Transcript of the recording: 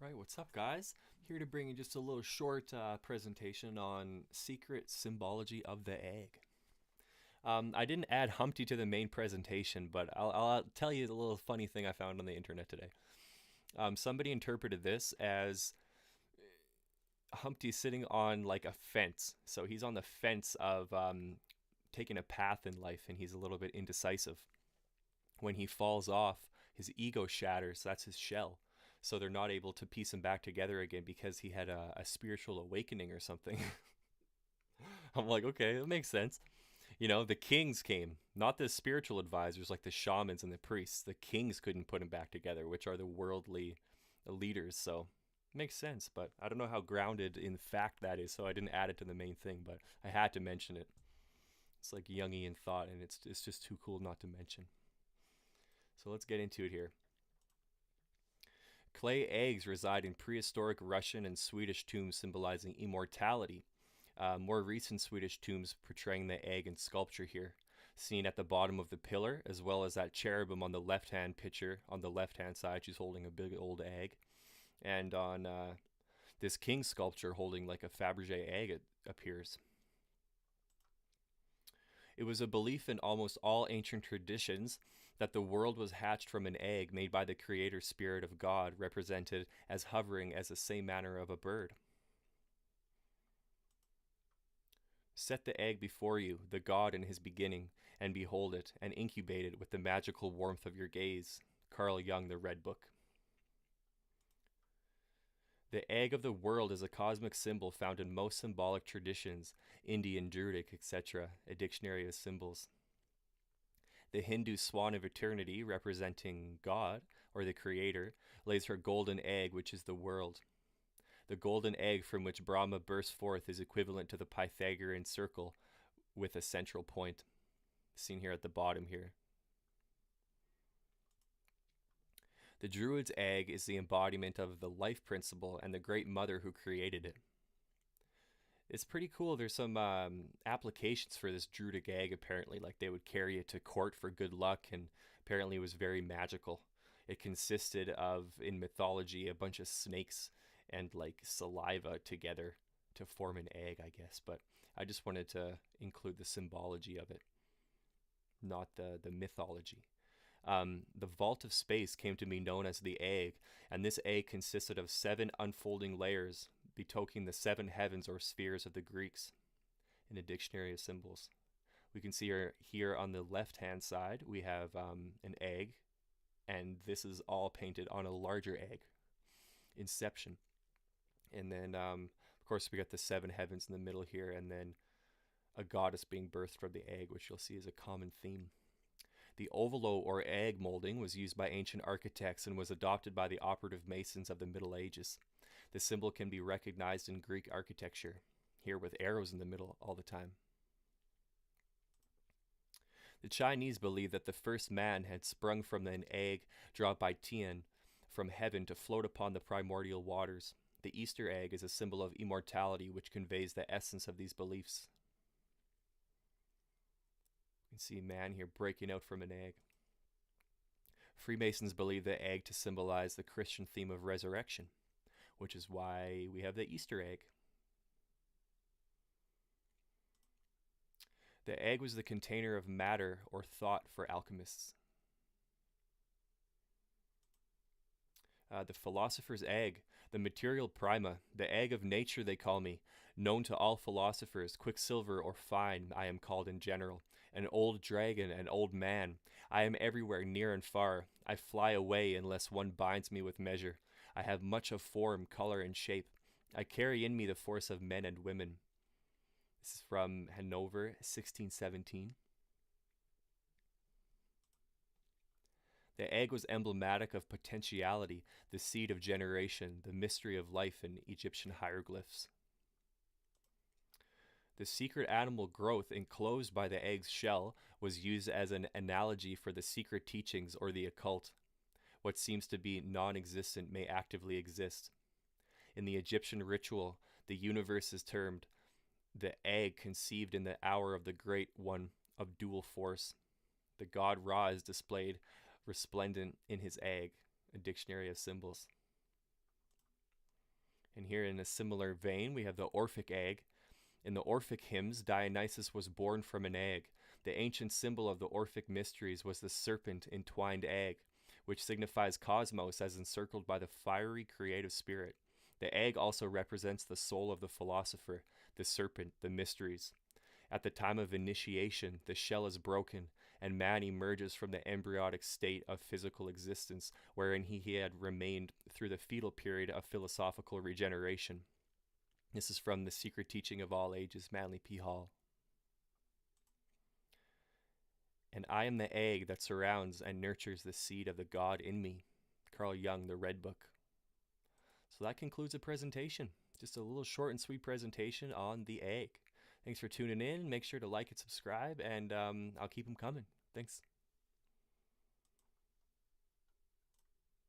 Right, what's up, guys? Here to bring you just a little short presentation on secret symbology of the egg. I didn't add Humpty to the main presentation, but I'll tell you the little funny thing I found on the internet today. Somebody interpreted this as Humpty sitting on like a fence. So he's on the fence of taking a path in life, and he's a little bit indecisive. When he falls off, his ego shatters. That's his shell. So they're not able to piece him back together again because he had a spiritual awakening or something. I'm like, okay, that makes sense. You know, the kings came, not the spiritual advisors like the shamans and the priests. The kings couldn't put him back together, which are the worldly leaders. So it makes sense, but I don't know how grounded in fact that is, so I didn't add it to the main thing, but I had to mention it. It's like Jungian thought, and it's just too cool not to mention. So let's get into it here. Clay eggs reside in prehistoric Russian and Swedish tombs symbolizing immortality. More recent Swedish tombs portraying the egg in sculpture here, seen at the bottom of the pillar, as well as that cherubim on the left-hand picture on the left-hand side. She's holding a big old egg. And on this king sculpture holding like a Fabergé egg, it appears. It was a belief in almost all ancient traditions that the world was hatched from an egg made by the creator spirit of God, represented as hovering as the same manner of a bird. Set the egg before you, the God in his beginning, and behold it, and incubate it with the magical warmth of your gaze. Carl Jung, The Red Book. The egg of the world is a cosmic symbol found in most symbolic traditions, Indian, Druidic, etc., a dictionary of symbols. The Hindu swan of eternity, representing God, or the creator, lays her golden egg, which is the world. The golden egg from which Brahma bursts forth is equivalent to the Pythagorean circle with a central point, seen here at the bottom here. The Druid's egg is the embodiment of the life principle and the great mother who created it. It's pretty cool. There's some applications for this Druidic egg, apparently. Like they would carry it to court for good luck, and apparently it was very magical. It consisted of, in mythology, a bunch of snakes and like saliva together to form an egg, I guess. But I just wanted to include the symbology of it, not the mythology. The vault of space came to be known as the egg, and this egg consisted of 7 unfolding layers, betokening the 7 heavens or spheres of the Greeks in a dictionary of symbols. We can see here on the left-hand side, we have an egg, and this is all painted on a larger egg, Inception. And then, of course, we got the 7 heavens in the middle here, and then a goddess being birthed from the egg, which you'll see is a common theme. The ovalo or egg molding was used by ancient architects and was adopted by the operative masons of the Middle Ages. The symbol can be recognized in Greek architecture, here with arrows in the middle all the time. The Chinese believe that the first man had sprung from an egg dropped by Tian from heaven to float upon the primordial waters. The Easter egg is a symbol of immortality, which conveys the essence of these beliefs. You can see man here breaking out from an egg. Freemasons believe the egg to symbolize the Christian theme of resurrection, which is why we have the Easter egg. The egg was the container of matter or thought for alchemists. The philosopher's egg, the material prima, the egg of nature they call me, known to all philosophers, quicksilver or fine I am called in general, an old dragon, an old man. I am everywhere, near and far. I fly away unless one binds me with measure. I have much of form, color, and shape. I carry in me the force of men and women. This is from Hanover, 1617. The egg was emblematic of potentiality, the seed of generation, the mystery of life in Egyptian hieroglyphs. The secret animal growth enclosed by the egg's shell was used as an analogy for the secret teachings or the occult. What seems to be non-existent may actively exist. In the Egyptian ritual, the universe is termed the egg conceived in the hour of the great one of dual force. The god Ra is displayed resplendent in his egg, a dictionary of symbols. And here, in a similar vein, we have the Orphic egg. In the Orphic hymns, Dionysus was born from an egg. The ancient symbol of the Orphic mysteries was the serpent entwined egg, which signifies cosmos as encircled by the fiery creative spirit. The egg also represents the soul of the philosopher, the serpent, the mysteries. At the time of initiation, the shell is broken, and man emerges from the embryonic state of physical existence, wherein he had remained through the fetal period of philosophical regeneration. This is from The Secret Teaching of All Ages, Manly P. Hall. And I am the egg that surrounds and nurtures the seed of the God in me. Carl Jung, The Red Book. So that concludes the presentation. Just a little short and sweet presentation on the egg. Thanks for tuning in. Make sure to like and subscribe, and I'll keep them coming. Thanks.